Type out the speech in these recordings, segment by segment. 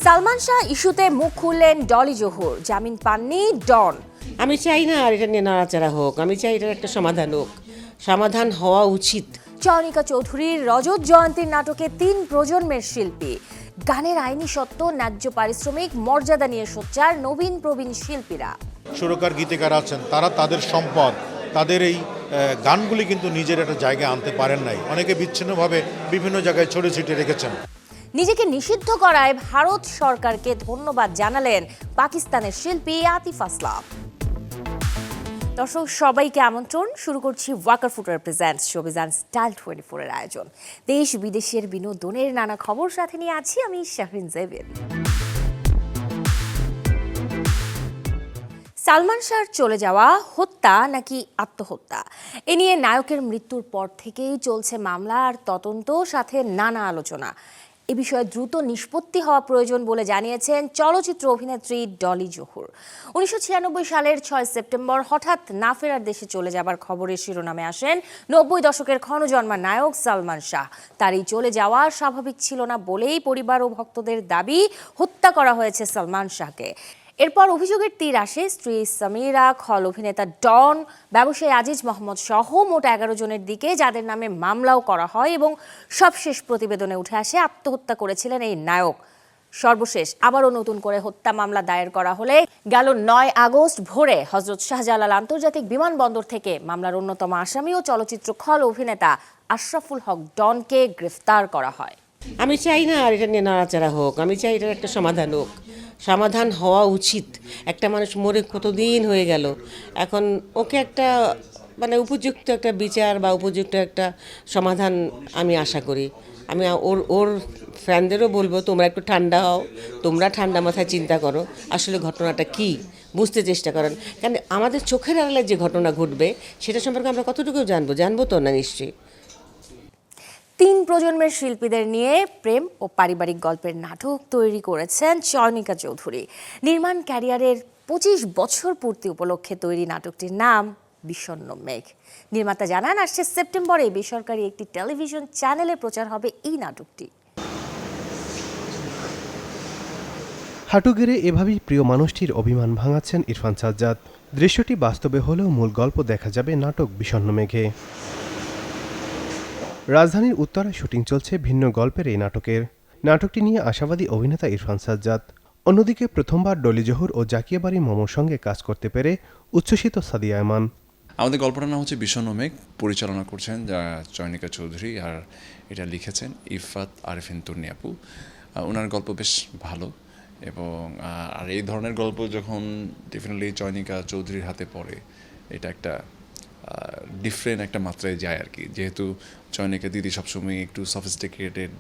সালমান শাহ ইস্যুতে মুখ খুললেন ডলি জোহর, জামিন পাননি ডন। আমি চাই না আর এটা নিয়ে নাড়াচাড়া হোক, আমি চাই এটার একটা সমাধান হোক, সমাধান হওয়া উচিত। চয়নিকা চৌধুরীর রজত জয়ন্তীর নাটকে 3 প্রজন্মের শিল্পী, গানের আইনি সত্ত্ব, ন্যায্য পারিশ্রমিক, মর্যাদা নিয়ে সোচ্চার নবীন প্রবীণ শিল্পীরা। সুরকার গীতিকার আছেন, তারা তাদের সম্পদ, তাদের এই গানগুলি কিন্তু নিজের একটা জায়গায় আনতে পারেন নাই, অনেকে বিচ্ছিন্নভাবে বিভিন্ন জায়গায় ছড়িয়ে ছিটিয়ে রেখেছেন। নিজেকে নিষিদ্ধ করায় ভারত সরকারকে ধন্যবাদ জানালেন পাকিস্তানের শিল্পী আতিফ আসলাম। দর্শক সবাইকে আমন্ত্রণ, শুরু করছি Walker footwear presents showbiz and style 24 এর আয়োজন। দেশ বিদেশের বিনোদনের নানা খবর সাথে নিয়ে আছি আমি শাহরিন জেবের। সালমান শাহর চলে যাওয়া হত্যা নাকি আত্মহত্যা, এ নিয়ে নায়কের মৃত্যুর পর থেকেই চলছে মামলা আর তদন্ত, সাথে নানা আলোচনা। এ বিষয়ে দ্রুত নিষ্পত্তি হওয়া প্রয়োজন বলে জানিয়েছেন চলচ্চিত্র অভিনেত্রী ডলি জোহর। 1996 সালের 6 সেপ্টেম্বর হঠাৎ না ফেরার দেশে চলে যাবার খবরের শিরোনামে আসেন 90 দশকের ক্ষণজন্মা নায়ক সালমান শাহ। তার এই চলে যাওয়া স্বাভাবিক ছিল না বলেই পরিবার ও ভক্তদের দাবি, হত্যা করা হয়েছে সালমান শাহকে। এরপর অভিযোগের তীর আসে স্ত্রী সামিরা, খল অভিনেতা ডন, ব্যবসায়ী আজিজ মোহাম্মদ সহ মোট 11 জনের দিকে, যাদের নামে মামলাও করা হয় এবং সবশেষ প্রতিবেদনে উঠে আসে আত্মহত্যা করেছিলেন এই নায়ক। সর্বশেষ আবারও নতুন করে হত্যা মামলা দায়ের করা হলে গেল 9 আগস্ট ভোরে হযরত শাহজালাল আন্তর্জাতিক বিমানবন্দর থেকে মামলার অন্যতম আসামি ও চলচ্চিত্র খল অভিনেতা আশরাফুল হক ডনকে গ্রেফতার করা হয়। আমি চাই না আর এটা নিয়ে নাড়াচাড়া হোক, আমি চাই এটার একটা সমাধান হোক, সমাধান হওয়া উচিত। একটা মানুষ মরে কতদিন হয়ে গেল, এখন ওকে একটা উপযুক্ত একটা বিচার বা উপযুক্ত একটা সমাধান আমি আশা করি। আমি ওর ফ্যানদেরও বলবো, তোমরা একটু ঠান্ডা হও, তোমরা ঠান্ডা মাথায় চিন্তা করো আসলে ঘটনাটা কি, বুঝতে চেষ্টা করেন। কারণ আমাদের চোখের আড়ালে যে ঘটনা ঘটবে সেটা সম্পর্কে আমরা কতটুকু জানবো তো না নিশ্চয়ই। 3 প্রজন্মের শিল্পীদের নিয়ে প্রেম ও পারিবারিক গল্পের নাটক তৈরি করেছেন চয়নিকা চৌধুরী। নির্মাণ ক্যারিয়ারের 25 বছর পূর্তি উপলক্ষে তৈরি নাটকটির নাম বিষণ্ণ মেঘ। নির্মাতা জানান, আসছে সেপ্টেম্বরে বেসরকারি একটি টেলিভিশন চ্যানেলে প্রচার হবে এই নাটকটি। হাঁটু গেড়ে এভাবেই প্রিয় মানুষটির অভিমান ভাঙাচ্ছেন ইরফান সাজ্জাদ। দৃশ্যটি বাস্তবে হলেও মূল গল্প দেখা যাবে নাটক বিষণ্ণ মেঘে। রাজধানীর উত্তরায় শুটিং চলছে ভিন্ন গল্পের এই নাটকটি নিয়ে আশাবাদী অভিনেতা ইরফান সাজ্জাদ। অন্যদিকে প্রথমবার ডলি জোহর ও জাকিয়া বাড়ি মমর সঙ্গে কাজ করতে পেরে উচ্ছ্বসিত সাদিয়া আয়মান। আমাদের গল্পটার নাম হচ্ছে বিষণ্ণ মেঘ, পরিচালনা করছেন চয়নিকা চৌধুরী, আর এটা লিখেছেন ইফাত আরেফিন তন্নি আপু। ওনার গল্প বেশ ভালো, এবং আর এই ধরনের গল্প যখন ডেফিনেটলি চয়নিকা চৌধুরীর হাতে পড়ে, এটা একটা ডিফারেন্ট একটা মাত্রায় যায় আর কি। যেহেতু চয়নিকা দিদি সবসময় একটু সফিস্টিকেটেড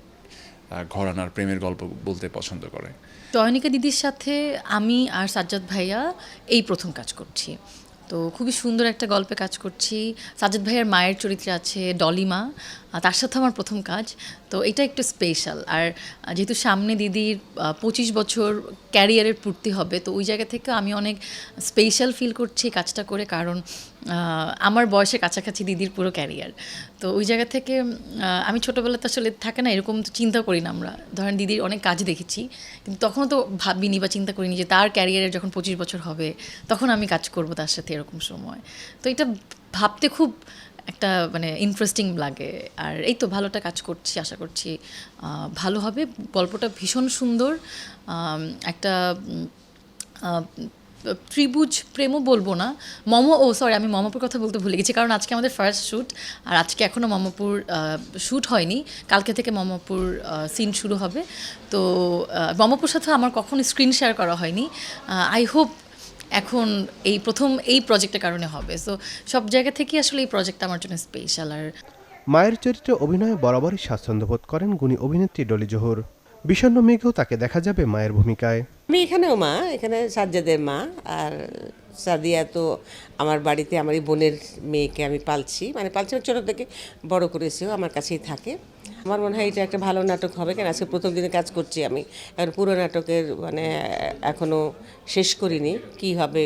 ঘরানার প্রেমের গল্প বলতে পছন্দ করে। চয়নিকা দিদির সাথে আমি আর সাজ্জাদ ভাইয়া এই প্রথম কাজ করছি, তো খুবই সুন্দর একটা গল্পে কাজ করছি। সাজ্জাদ ভাইয়ের মায়ের চরিত্রে আছে ডলিমা, তার সাথে আমার প্রথম কাজ, তো এটা একটু স্পেশাল। আর যেহেতু সামনে দিদির 25 বছর ক্যারিয়ারের পূর্তি হবে, তো ওই জায়গা থেকে আমি অনেক স্পেশাল ফিল করছি কাজটা করে, কারণ আমার বয়সের কাছাকাছি দিদির পুরো ক্যারিয়ার। তো ওই জায়গা থেকে আমি ছোটোবেলাতে আসলে থাকে না, এরকম তো চিন্তা করি না আমরা, ধরেন দিদির অনেক কাজ দেখেছি, কিন্তু তখনও তো ভাবিনি বা চিন্তা করিনি যে তার ক্যারিয়ারের যখন 25 বছর হবে তখন আমি কাজ করব তার সাথে, এরকম সময়। তো এটা ভাবতে খুব একটা ইন্টারেস্টিং লাগে। আর এই তো ভালোটা কাজ করছি, আশা করছি ভালো হবে। গল্পটা ভীষণ সুন্দর, একটা ত্রিভুজ প্রেমও বলবো না, আমি মমপুর কথা বলতে ভুলে গেছি, কারণ আজকে আমাদের ফার্স্ট শ্যুট, আর আজকে এখনও মমপুর শ্যুট হয়নি, কালকে থেকে মমপুর সিন শুরু হবে। তো মমপুর সাথে আমার কখনো স্ক্রিন শেয়ার করা হয়নি, আই হোপ এখন এই প্রথম এই প্রজেক্টের কারণে হবে। সো সব জায়গা থেকেই আসলে এই প্রজেক্টটা আমার জন্য স্পেশাল। আর মায়ের চরিত্রে অভিনয়ে বরাবরই স্বাচ্ছন্দ্যবোধ করেন গুণী অভিনেত্রী ডলি জোহর। বিষণ্ণ মেঘেও তাকে দেখা যাবে মায়ের ভূমিকায়। আমি এখানেও মা, এখানে সাজ্জাদের মা, আর সাদিয়া তো আমার বাড়িতে আমারই বোনের মেয়েকে আমি পালছি, ছোটো থেকে বড় করেছিও, আমার কাছেই থাকে। আমার মনে হয় এটা একটা ভালো নাটক হবে, কারণ আজকে প্রথম দিনে কাজ করছি আমি, এখন পুরো নাটকের এখনও শেষ করিনি, কী হবে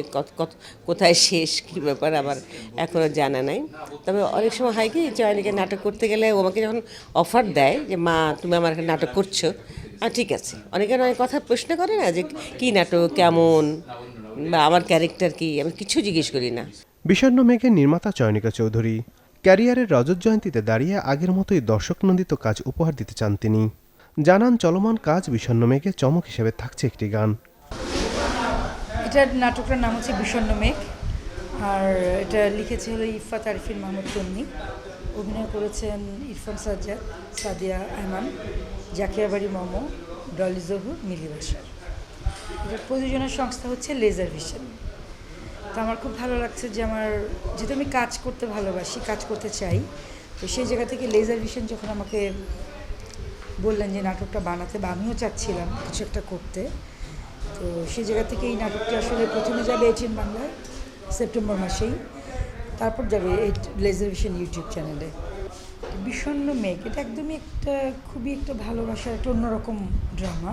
কোথায় শেষ কী ব্যাপার আমার এখনও জানা নাই। তবে অনেক সময় হয় কি, চয়নিকা নাটক করতে গেলে ও আমাকে যখন অফার দেয় যে মা তুমি আমার একটা নাটক করছো, ঠিক আছে, অনেকে অনেক কথা প্রশ্ন করে না যে কী নাটক, কেমন, বা আমার ক্যারেক্টার কি, আমি কিছু জিজ্ঞেস করি না। বিষণ্ণ মেঘের নির্মাতা চয়নিকা চৌধুরী ক্যারিয়ারের রজত জয়ন্তীতে দাঁড়িয়ে আগের মতোই দর্শকনন্দিত কাজ উপহার দিতে চান তিনি। জানান চলমান কাজ বিষণ্ণ মেঘে চমক হিসেবে থাকছে একটি গান। এটার নাটকটার নাম হচ্ছে বিষণ্ণ মেঘ, আর এটা লিখেছে হলো ইফাত আরিফিন মাহমুদ তন্নি, অভিনয় করেছেন ইরফান সাজ্জাদ, সাদিয়া আয়মান, জাকিয়া বাড়ি মমো, ডলি জহুর, মিলি বাসার। এটার প্রযোজনার সংস্থা হচ্ছে লেজার ভিশন। তো আমার খুব ভালো লাগছে যে যেহেতু আমি কাজ করতে ভালোবাসি, কাজ করতে চাই, তো সেই জায়গা থেকে লেজার ভিশন যখন আমাকে বললেন যে নাটকটা বানাতে, বা আমিও চাচ্ছিলাম কিছু একটা করতে, তো সেই জায়গা থেকে এই নাটকটি আসলে প্রথমে যাবে এটিএন বাংলায় সেপ্টেম্বর মাসেই, তারপর যাবে এই লেজার ভিশন ইউটিউব চ্যানেলে। বিষণ্ণ মেঘ এটা একদমই খুবই একটা ভালোবাসার একটা অন্যরকম ড্রামা,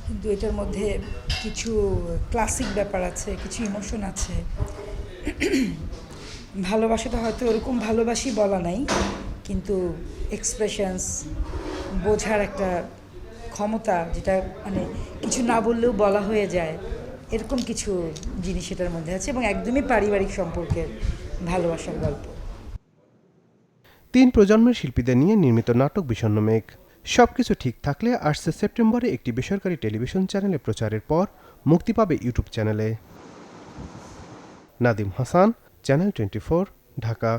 কিন্তু এটার মধ্যে কিছু ক্লাসিক ব্যাপার আছে, কিছু ইমোশন আছে। ভালোবাসাটা হয়তো ওরকম ভালোবাসি বলা নাই, কিন্তু এক্সপ্রেশনস বোঝার একটা ক্ষমতা, যেটা মানে কিছু না বললেও বলা হয়ে যায়, এরকম কিছু জিনিস এটার মধ্যে আছে, এবং একদমই পারিবারিক সম্পর্কের ভালোবাসার গল্প। 3 প্রজন্মের শিল্পীদের নিয়ে নির্মিত নাটক বিষণ্ণ মেঘ। সবকিছু ঠিক থাকলে আসছে সেপ্টেম্বরে একটি বেসরকারি টেলিভিশন চ্যানেলে প্রচারের পর মুক্তি পাবে ইউটিউব চ্যানেলে। নাদিম হাসান, চ্যানেল 24, ঢাকা।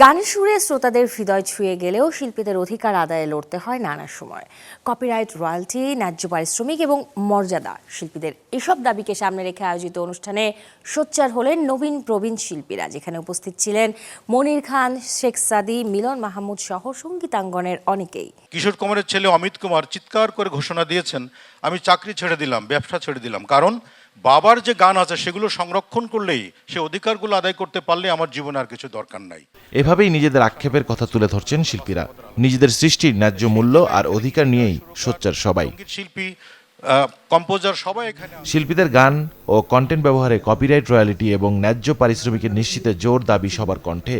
গানের সুরে শ্রোতাদের হৃদয় ছুঁয়ে গেলেও শিল্পীদের অধিকার আদায়ে লড়তে হয় নানা সময়। কপিরাইট, রয়্যালটি, ন্যায্য পারিশ্রমিক এবং মর্যাদা, শিল্পীদের এসব দাবিকে সামনে রেখে আয়োজিত অনুষ্ঠানে সোচ্চার হলেন নবীন প্রবীণ শিল্পীরা, যেখানে উপস্থিত ছিলেন মনির খান, শেখ সাদি, মিলন মাহমুদ সহ সঙ্গীতাঙ্গনের অনেকেই। কিশোর কুমারের ছেলে অমিত কুমার চিৎকার করে ঘোষণা দিয়েছেন, আমি চাকরি ছেড়ে দিলাম, ব্যবসা ছেড়ে দিলাম, কারণ বাবার যে গান আছে সেগুলো সংরক্ষণ করলেই, সে অধিকারগুলো আদায় করতে পারলে আমার জীবনে আর কিছু দরকার নাই। এভাবেই নিজেদের আক্ষেপের কথা তুলে ধরছেন শিল্পীরা। নিজেদের সৃষ্টির ন্যায্য মূল্য আর অধিকার নিয়েই সোচ্চার সবাই। শিল্পী, কম্পোজার সবাই এখানে। শিল্পীদের গান ও কন্টেন্ট ব্যবহারে কপিরাইট, রয়্যালিটি এবং ন্যায্য পারিশ্রমিকের নিশ্চিতে জোর দাবি সবার কণ্ঠে।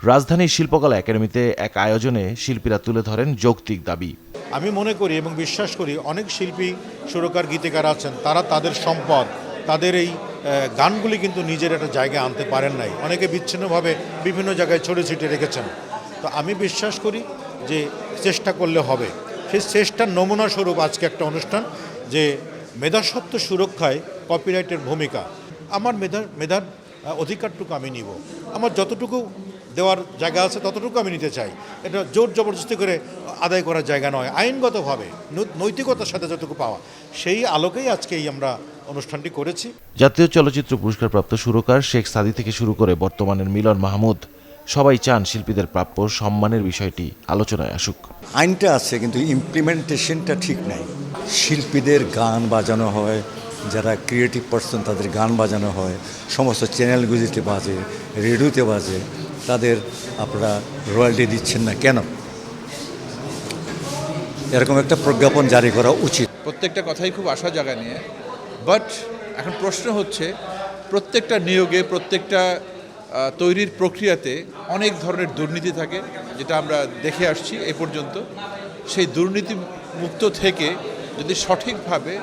রাজধানীর শিল্পকলা একাডেমিতে এক আয়োজনে শিল্পীরা তুলে ধরেন যৌক্তিক দাবি। আমি মনে করি এবং বিশ্বাস করি অনেক শিল্পী, সুরকার, গীতিকার আছেন, তারা তাদের সম্পদ, তাদের এই গানগুলি কিন্তু নিজের একটা জায়গায় আনতে পারেন নাই, অনেকে বিচ্ছিন্নভাবে বিভিন্ন জায়গায় ছড়িয়ে ছিটিয়ে রেখেছেন। তো আমি বিশ্বাস করি যে চেষ্টা করলে হবে। সেই চেষ্টার নমুনা স্বরূপ আজকে একটা অনুষ্ঠান, যে মেধাস্বত্ব সুরক্ষায় কপিরাইটের ভূমিকা। আমার মেধার অধিকারটুকু আমি নিব, আমার যতটুকু দেওয়ার জায়গা আছে ততটুকু আমি নিতে চাই। এটা জোর জবরদস্তি করে আদায় করার জায়গা নয়, আইনগতভাবে নৈতিকতার সাথে যতটুকু পাওয়া, সেই আলোকেই আজকে আমরা অনুষ্ঠানটি করেছি। জাতীয় চলচ্চিত্র পুরস্কারপ্রাপ্ত সুরকার শেখ সাদি থেকে শুরু করে বর্তমানের মিলন মাহমুদ, সবাই চান শিল্পীদের প্রাপ্য সম্মানের বিষয়টি আলোচনায় আসুক। আইনটা আছে কিন্তু ইমপ্লিমেন্টেশনটা ঠিক নাই। শিল্পীদের গান বাজানো হয়, যারা ক্রিয়েটিভ পার্সন তাদের গান বাজানো হয়, সমস্ত চ্যানেলগুলিতে বাজে, রেডিওতে বাজে, তাদের আপনারা রয়্যালটি দিচ্ছেন না কেন? এরকম একটা প্রজ্ঞাপন জারি করা উচিত। প্রত্যেকটা কথাই খুব আশা জায়গা নিয়ে, বাট এখন প্রশ্ন হচ্ছে প্রত্যেকটা নিয়োগে, প্রত্যেকটা তৈরির প্রক্রিয়াতে অনেক ধরনের দুর্নীতি থাকে, যেটা আমরা দেখে আসছি এ পর্যন্ত। সেই দুর্নীতি মুক্ত থেকে যদি সঠিকভাবে,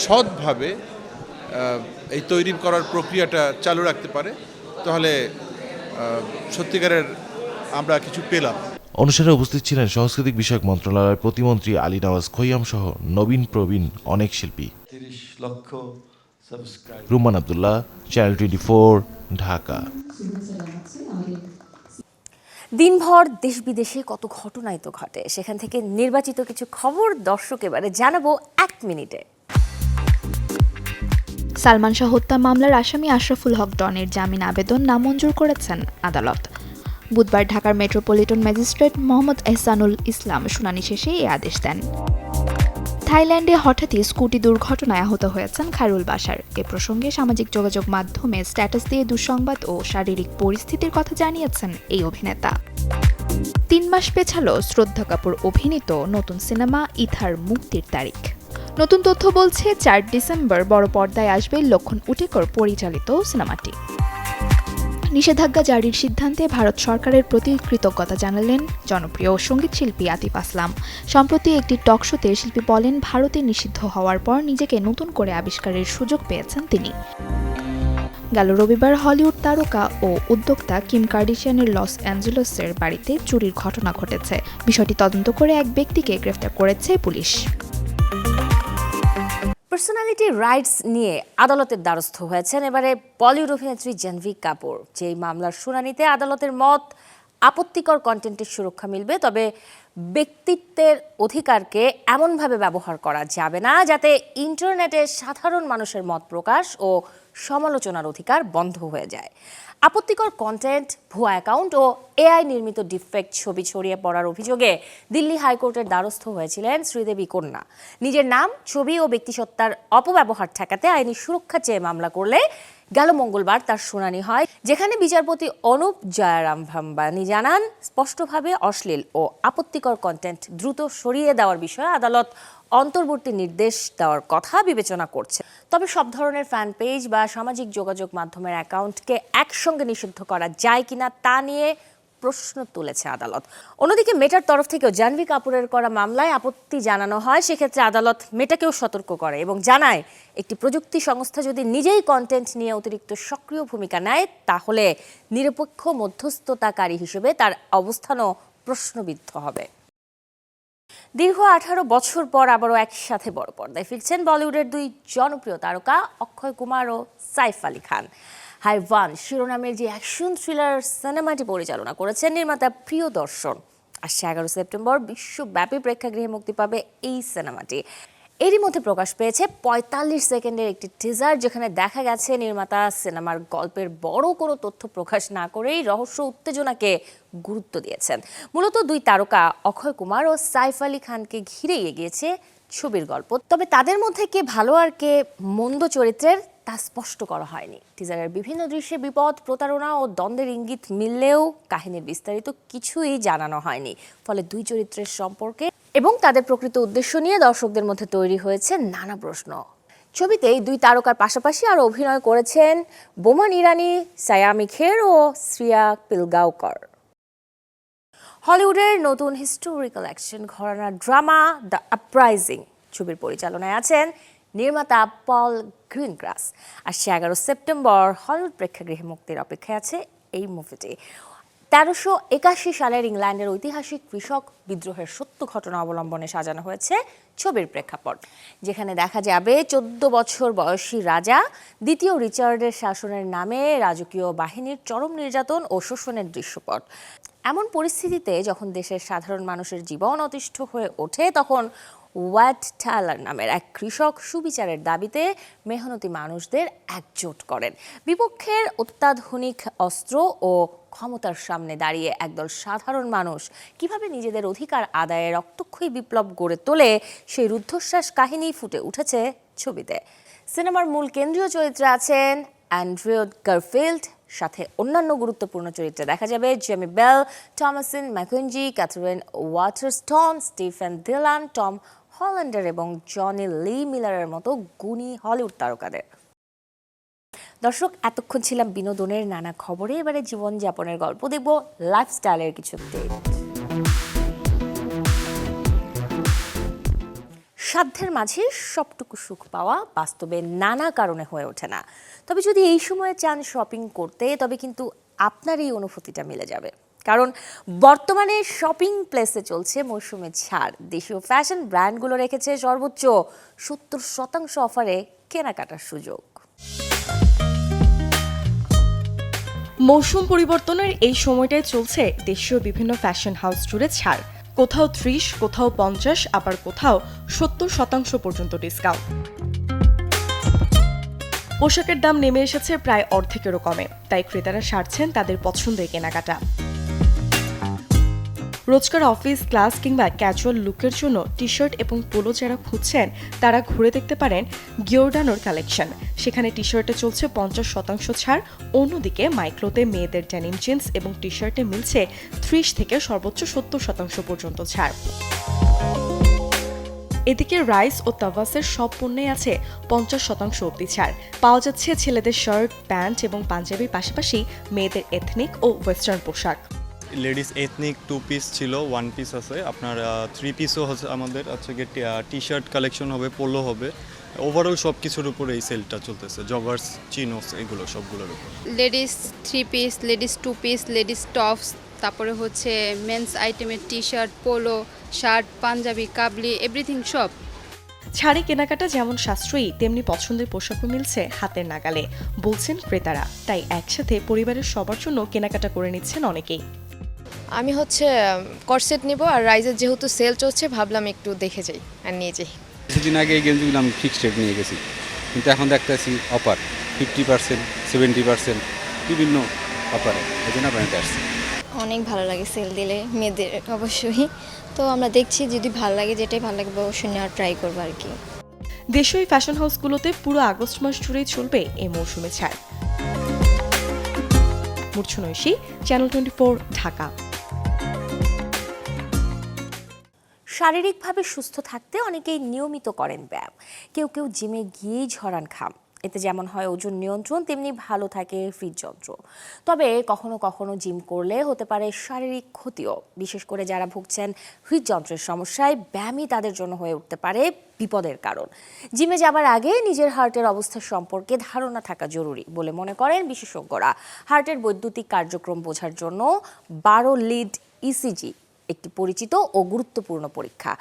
সৎভাবে এই তৈরি করার প্রক্রিয়াটা চালু রাখতে পারে, তাহলে সত্যিকারের আমরা কিছু পেলাম। অনুষ্ঠানে উপস্থিত ছিলেন সাংস্কৃতিক বিষয়ক মন্ত্রণালয়ের প্রতিমন্ত্রী আলী নওয়াজ খৈয়াম সহ নবীন প্রবীণ অনেক শিল্পী। 30 লক্ষ সাবস্ক্রাইব। রুমান আব্দুল্লাহ, চ্যানেল 24, ঢাকা। দিনভর দেশ বিদেশে কত ঘটনাই তো ঘটে, সেখান থেকে নির্বাচিত কিছু খবর দর্শক এবারে জানাবো 1 মিনিটে। সালমান শাহ হত্যা মামলার আসামি আশরাফুল হক ডনের জামিন আবেদন নামঞ্জুর করেছেন আদালত। বুধবার ঢাকার মেট্রোপলিটন ম্যাজিস্ট্রেট মোহাম্মদ এহসানুল ইসলাম শুনানি শেষে এই আদেশ দেন। থাইল্যান্ডে হঠাৎই স্কুটি দুর্ঘটনায় আহত হয়েছেন খায়রুল বাশার। এ প্রসঙ্গে সামাজিক যোগাযোগ মাধ্যমে স্ট্যাটাস দিয়ে দুঃসংবাদ ও শারীরিক পরিস্থিতির কথা জানিয়েছেন এই অভিনেতা। 3 মাস পেছালো শ্রদ্ধা কাপুর অভিনীত নতুন সিনেমা ইথার মুক্তির তারিখ। নতুন তথ্য বলছে 4 ডিসেম্বর বড় পর্দায় আসবে লক্ষণ উটেকর পরিচালিত সিনেমাটি। নিষেধাজ্ঞা জারির সিদ্ধান্তে ভারত সরকারের প্রতি কৃতজ্ঞতা জানালেন জনপ্রিয় সঙ্গীতশিল্পী আতিফ আসলাম। সম্প্রতি একটি টকশোতে শিল্পী বলেন, ভারতে নিষিদ্ধ হওয়ার পর নিজেকে নতুন করে আবিষ্কারের সুযোগ পেয়েছেন তিনি। গেল রবিবার হলিউড তারকা ও উদ্যোক্তা কিম কার্দাশিয়ানের লস অ্যাঞ্জেলেসের বাড়িতে চুরির ঘটনা ঘটেছে। বিষয়টি তদন্ত করে এক ব্যক্তিকে গ্রেফতার করেছে পুলিশ। পার্সোনালিটি রাইটস নিয়ে আদালতের দ্বারস্থ হয়েছেন এবারে বলিউড অভিনেত্রী জাহ্নবী কাপুর। যেই মামলার শুনানিতে আদালতের মত, আপত্তিকর কন্টেন্টের সুরক্ষা মিলবে, তবে ব্যক্তিত্বের অধিকারকে এমনভাবে ব্যবহার করা যাবে না যাতে ইন্টারনেটে সাধারণ মানুষের মত প্রকাশ ও সমালোচনার অধিকার বন্ধ হয়ে যায়। আপত্তিকর কন্টেন্ট, ভুয়া অ্যাকাউন্ট ও এআই নির্মিত ডিফেক্ট ছবি ছড়িয়ে পড়ার অভিযোগে দিল্লি হাইকোর্টের দ্বারস্থ হয়েছিলেন শ্রীদেবী কন্যা। নিজের নাম, ছবি ও ব্যক্তিসত্তার অপব্যবহার ঠেকাতে আইনি সুরক্ষা চেয়ে মামলা করলে গেল মঙ্গলবার তার শুনানি হয়, যেখানে বিচারপতি অনুপ জয়রাম ভাম্বানি জানান, স্পষ্টভাবে অশ্লীল ও আপত্তিকর কন্টেন্ট দ্রুত সরিয়ে দেওয়ার বিষয়ে আদালত অন্তর্বর্তী নির্দেশ দেওয়ার কথা বিবেচনা করছে। তবে সব ধরনের ফ্যান পেজ বা সামাজিক যোগাযোগ মাধ্যমের অ্যাকাউন্টকে একসঙ্গে নিষিদ্ধ করা যায় কিনা তা নিয়ে প্রশ্ন তুলেছে আদালত। অন্যদিকে মেটার তরফ থেকেও জাহ্নবী কাপুরের করা মামলায় আপত্তি জানানো হয়। সেক্ষেত্রে আদালত মেটাকেও সতর্ক করে এবং জানায়, একটি প্রযুক্তি সংস্থা যদি নিজেই কন্টেন্ট নিয়ে অতিরিক্ত সক্রিয় ভূমিকা নেয়, তাহলে নিরপেক্ষ মধ্যস্থতাকারী হিসেবে তার অবস্থানও প্রশ্নবিদ্ধ হবে। দীর্ঘ 18 বছর পর আবারও একসাথে বড় পর্দায় ফিরছেন বলিউডের দুই জনপ্রিয় তারকা অক্ষয় কুমার ও সাইফ আলী খান। হাইওয়ান শিরোনামের যে অ্যাকশন থ্রিলার সিনেমাটি পরিচালনা করেছেন নির্মাতা প্রিয়দর্শন। আসছে 11 সেপ্টেম্বর বিশ্বব্যাপী প্রেক্ষাগৃহে মুক্তি পাবে এই সিনেমাটি। এরই মধ্যে প্রকাশ পেয়েছে 45 সেকেন্ডের একটি টিজার, যেখানে দেখা গেছে নির্মাতা সিনেমার গল্পের বড় কোনো তথ্য প্রকাশ না করেই রহস্য উত্তেজনাকে গুরুত্ব দিয়েছেন। মূলত দুই তারকা অক্ষয় কুমার ও সাইফ আলী খানকে ঘিরেই এগিয়েছে ছবির গল্প। তবে তাদের মধ্যে কে ভালো আর কে মন্দ চরিত্রের তা স্পষ্ট করা হয়নি। টিজারের বিভিন্ন দৃশ্যে বিপদ, প্রতারণা ও দ্বন্দ্বের ইঙ্গিত মিললেও কাহিনীর বিস্তারিত কিছুই জানানো হয়নি। ফলে দুই চরিত্রের সম্পর্কে এবং তাদের প্রকৃত উদ্দেশ্য নিয়ে দর্শকদের মধ্যে তৈরি হয়েছে নানা প্রশ্ন। ছবিতে এই দুই তারকার পাশাপাশি আরও অভিনয় করেছেন বোমান ইরানি, সায়ামি খের ও শ্রিয়া পিলগাঁওকর। হলিউডের নতুন হিস্টোরিক্যাল অ্যাকশন ঘরানার ড্রামা দ্য আপরাইজিং ছবির পরিচালনায় আছেন নির্মাতা পল গ্রিনগ্রাস। আসছে 11 সেপ্টেম্বর হলিউড প্রেক্ষাগৃহে মুক্তির অপেক্ষায় আছে এই মুভিটি। 1381 সালের ইংল্যান্ডের ঐতিহাসিক কৃষক বিদ্রোহের সত্য ঘটনা অবলম্বনে সাজানো হয়েছে ছবির প্রেক্ষাপট, যেখানে দেখা যাবে 14 বছর বয়সী রাজা দ্বিতীয় রিচার্ডের শাসনের নামে রাজকীয় বাহিনীর চরম নির্যাতন ও শোষণের দৃশ্যপট। এমন পরিস্থিতিতে যখন দেশের সাধারণ মানুষের জীবন অতিষ্ঠ হয়ে ওঠে, তখন ওয়াট টাইলার নামের এক কৃষক সুবিচারের দাবিতে মেহনতি মানুষদের একজোট করেন। বিপক্ষের অত্যাধুনিক অস্ত্র ও ক্ষমতার সামনে দাঁড়িয়ে একদল সাধারণ মানুষ কিভাবে নিজেদের অধিকার আদায়ে রক্তক্ষয়ী বিপ্লব গড়ে তোলে, সেই রুদ্ধশ্বাস কাহিনী ফুটে উঠেছে ছবিতে। সিনেমার মূল কেন্দ্রীয় চরিত্রে আছেন অ্যান্ড্রিউ গারফিল্ড, সাথে অন্যান্য গুরুত্বপূর্ণ চরিত্রে দেখা যাবে Jamie Bell, Thomasin McKenzie, Katherine Waterston, Stephen Dillane, Tom Hollander এবং জনি লি মিলারের মতো গুণী হলিউড তারকাদের। দর্শক, এতক্ষণ ছিলাম বিনোদনের নানা খবরে। এবারে জীবনযাপনের গল্প দেখব, লাইফস্টাইলের কিছু আপডেট। সাধ্যের মাঝে সবটুকু সুখ পাওয়া বাস্তবে নানা কারণে হয়ে ওঠে না। তবে যদি এই সময়ে চান শপিং করতে, তবে কিন্তু আপনার এই অনুভূতিটা মিলে যাবে। কারণ বর্তমানে শপিং প্লেসে চলছে মৌসুমে ছাড়। দেশীয় ফ্যাশন ব্র্যান্ডগুলো রেখেছে সর্বোচ্চ 70% অফারে কেনাকাটার সুযোগ। মৌসুম পরিবর্তনের এই সময়টায় চলছে দেশীয় বিভিন্ন ফ্যাশন হাউস জুড়ে ছাড়। কোথাও 30, কোথাও 50, আবার কোথাও 70% পর্যন্ত ডিসকাউন্ট। পোশাকের দাম নেমে এসেছে প্রায় অর্ধেকেরও কমে, তাই ক্রেতারা সারছেন তাদের পছন্দের কেনাকাটা। রোজকার অফিস, ক্লাস কিংবা ক্যাজুয়াল লুকের জন্য টি শার্ট এবং পোলো যারা খুঁজছেন, তারা ঘুরে দেখতে পারেন গিওর্ডানোর কালেকশন। সেখানে টি শার্টে চলছে 50% ছাড়। অন্যদিকে মাইক্লোতে মেয়েদের ডেনিম জিন্স এবং টি শার্টে মিলছে 30 থেকে সর্বোচ্চ 70% পর্যন্ত ছাড়। এদিকে রাইস ও তাওয়াসের সব পণ্যেই আছে 50% অবধি ছাড়। পাওয়া যাচ্ছে ছেলেদের শার্ট, প্যান্ট এবং পাঞ্জাবির পাশাপাশি মেয়েদের এথনিক ও ওয়েস্টার্ন পোশাক। লেডিস এথনিক 2 পিস ছিল, 1 পিস আছে, আপনার 3 পিসও হচ্ছে আমাদের, আছে টি শার্ট কালেকশন হবে, পোলো হবে। ওভারঅল সব কিছুর উপরে এই সেলটা চলতেছে, জগার্স, চিনোস, এগুলো সবগুলোর উপর। Ladies 3 piece, ladies 2 piece, ladies tops, তারপরে হচ্ছে মেন্স আইটেমের T shirt, polo, shirt, panjabi, কাবলি, এভরিথিং সব। ছাড়ে কেনাকাটা যেমন সাশ্রয়ী তেমনি পছন্দের পোশাকও মিলছে হাতের নাগালে, বলছেন ক্রেতারা। তাই একসাথে পরিবারের সবার জন্য কেনাকাটা করে নিচ্ছেন অনেকেই। আমি হচ্ছে কর্সেট নিব, আর রাইজের যেহেতু সেল চলছে ভাবলাম একটু দেখে যাই আর নিয়ে যাই। কিছুদিন আগে এই গেঞ্জিগুলো আমি ফিক্সড রেট নিয়ে গেছি, কিন্তু এখন দেখতেছি অফার 50%, 70%, বিভিন্ন অফারে, এই জন্য আপনার আসছি। অনেক ভালো লাগে সেল দিলে মেয়েদের অবশ্যই, তো আমরা দেখছি যদি ভালো লাগে, যেটাই ভালো লাগবে অবশ্যই নেওয়ার ট্রাই করবো আর কি। দেশীয় ফ্যাশন হাউসগুলোতে পুরো আগস্ট মাস জুড়েই চলবে এই মৌসুমে ছাড়। মূর্ছনা ঐশী, চ্যানেল 24, ঢাকা। শারীরিকভাবে সুস্থ থাকতে অনেকেই নিয়মিত করেন ব্যায়াম, কেউ কেউ জিমে গিয়েই ঝরান ঘাম। এতে যেমন হয় ওজন নিয়ন্ত্রণ, তেমনি ভালো থাকে হৃদযন্ত্র। তবে কখনো কখনো জিম করলে হতে পারে শারীরিক ক্ষতিও। বিশেষ করে যারা ভুগছেন হৃদযন্ত্রের সমস্যায়, ব্যায়ামই তাদের জন্য হয়ে উঠতে পারে বিপদের কারণ। জিমে যাবার আগে নিজের হার্টের অবস্থা সম্পর্কে ধারণা থাকা জরুরি বলে মনে করেন বিশেষজ্ঞরা। হার্টের বৈদ্যুতিক কার্যক্রম বোঝার জন্য 12 লিড ইসিজি একটি পরিচিত ও গুরুত্বপূর্ণ পরীক্ষা।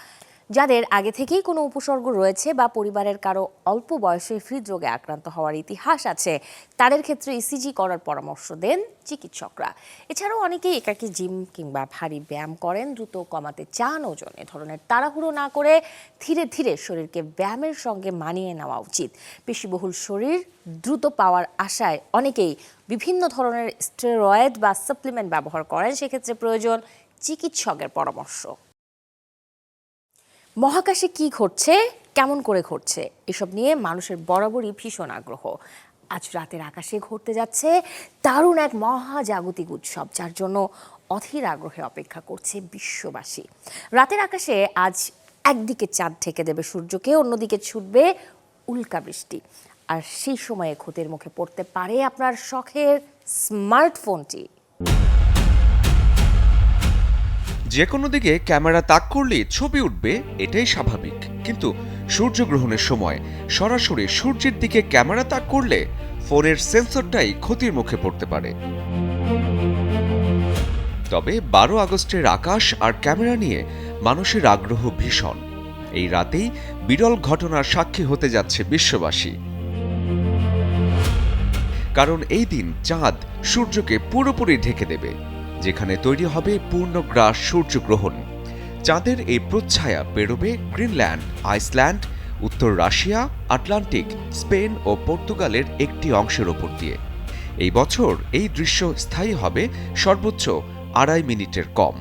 যাদের আগে থেকেই কোনো উপসর্গ রয়েছে বা পরিবারের কারো অল্প বয়সে হৃদরোগে আক্রান্ত হওয়ার ইতিহাস আছে, তাদের ক্ষেত্রে ইসিজি করার পরামর্শ দেন চিকিৎসকরা। এছাড়াও অনেকেই একাকী জিম কিংবা ভারী ব্যায়াম করেন, দ্রুত কমাতে চান ওজন। এ ধরনের তাড়াহুড়ো না করে ধীরে ধীরে শরীরকে ব্যায়ামের সঙ্গে মানিয়ে নেওয়া উচিত। পেশিবহুল শরীর দ্রুত পাওয়ার আশায় অনেকেই বিভিন্ন ধরনের স্টেরয়েড বা সাপ্লিমেন্ট ব্যবহার করেন, সেক্ষেত্রে প্রয়োজন চিকিৎসকের পরামর্শ। মহাকাশে কি ঘটছে, কেমন করে ঘটছে, এসব নিয়ে মানুষের বরাবরই ভীষণ আগ্রহ। আজ রাতের আকাশে ঘটতে যাচ্ছে দারুণ এক মহাজাগতিক উৎসব, যার জন্য অধীর আগ্রহে অপেক্ষা করছে বিশ্ববাসী। রাতের আকাশে আজ একদিকে চাঁদ ঢেকে দেবে সূর্যকে, অন্যদিকে ছুটবে উল্কাবৃষ্টি। আর সেই সময়ে ক্ষতির মুখে পড়তে পারে আপনার শখের স্মার্টফোনটি। যে কোনো দিকে ক্যামেরা তাক করলেই ছবি উঠবে, এটাই স্বাভাবিক। কিন্তু সূর্যগ্রহণের সময় সরাসরি সূর্যের দিকে ক্যামেরা তাক করলে ফোনের সেন্সরটাই ক্ষতির মুখে পড়তে পারে। তবে 12 আগস্টের আকাশ আর ক্যামেরা নিয়ে মানুষের আগ্রহ ভীষণ। এই রাতেই বিরল ঘটনার সাক্ষী হতে যাচ্ছে বিশ্ববাসী। কারণ এই দিন চাঁদ সূর্যকে পুরোপুরি ঢেকে দেবে, যেখানে তৈরি হবে পূর্ণগ্রাস সূর্যগ্রহণ। চাঁদের এই প্রচ্ছায়া পেরোবে গ্রিনল্যান্ড, আইসল্যান্ড, উত্তর রাশিয়া, আটলান্টিক, স্পেন ও পর্তুগালের একটি অংশের ওপর দিয়ে। এই বছর এই দৃশ্য স্থায়ী হবে সর্বোচ্চ 2.5 মিনিটের কম।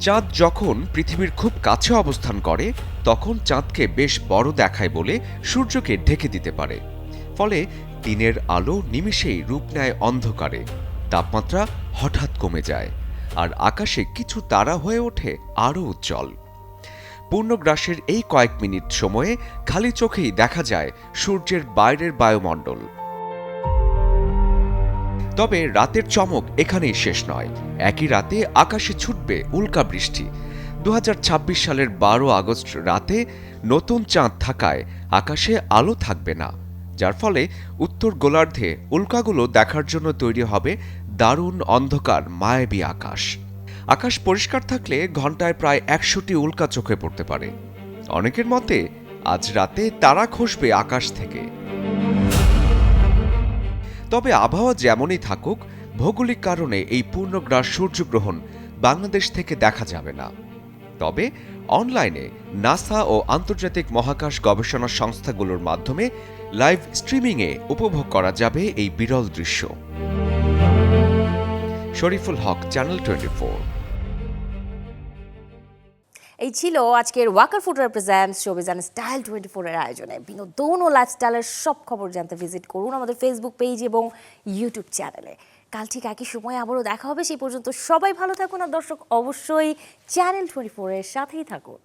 চাঁদ যখন পৃথিবীর খুব কাছে অবস্থান করে, তখন চাঁদকে বেশ বড় দেখায় বলে সূর্যকে ঢেকে দিতে পারে। ফলে দিনের আলো নিমেষেই রূপ নেয় অন্ধকারে, তাপমাত্রা হঠাৎ কমে যায়, আর আকাশে কিছু তারা হয়ে ওঠে আরও উজ্জ্বল। পূর্ণগ্রাসের এই কয়েক মিনিট সময়ে খালি চোখেই দেখা যায় সূর্যের বাইরের বায়ুমণ্ডল। তবে রাতের চমক এখানেই শেষ নয়। একই রাতে আকাশে ছুটবে উল্কাবৃষ্টি। 2026 সালের 12 আগস্ট রাতে নতুন চাঁদ থাকায় আকাশে আলো থাকবে না, যার ফলে উত্তর গোলার্ধে উল্কাগুলো দেখার জন্য তৈরি হবে দারুণ অন্ধকার মায়াবী আকাশ। আকাশ পরিষ্কার থাকলে ঘন্টায় প্রায় 100টি উল্কা চোখে পড়তে পারে। অনেকের মতে আজ রাতে তারা খসবে আকাশ থেকে। তবে আবহাওয়া যেমনই থাকুক, ভৌগোলিক কারণে এই পূর্ণগ্রাস সূর্যগ্রহণ বাংলাদেশ থেকে দেখা যাবে না। তবে অনলাইনে নাসা ও আন্তর্জাতিক মহাকাশ গবেষণা সংস্থাগুলোর মাধ্যমে লাইভ স্ট্রিমিংয়ে উপভোগ করা যাবে এই বিরল দৃশ্য। শরীফুল হক, চ্যানেল 24। এই ছিল আজকের Walker footwear presents showbiz and style 24 এর আয়োজনে। বিনোদন ও লাইফস্টাইলের সব খবর জানতে ভিজিট করুন আমাদের ফেসবুক পেজ এবং ইউটিউব চ্যানেলে। কাল ঠিক একই সময় আবারও দেখা হবে। সেই পর্যন্ত সবাই ভালো থাকুন, আর দর্শক অবশ্যই চ্যানেল 24 এর সাথেই থাকুন।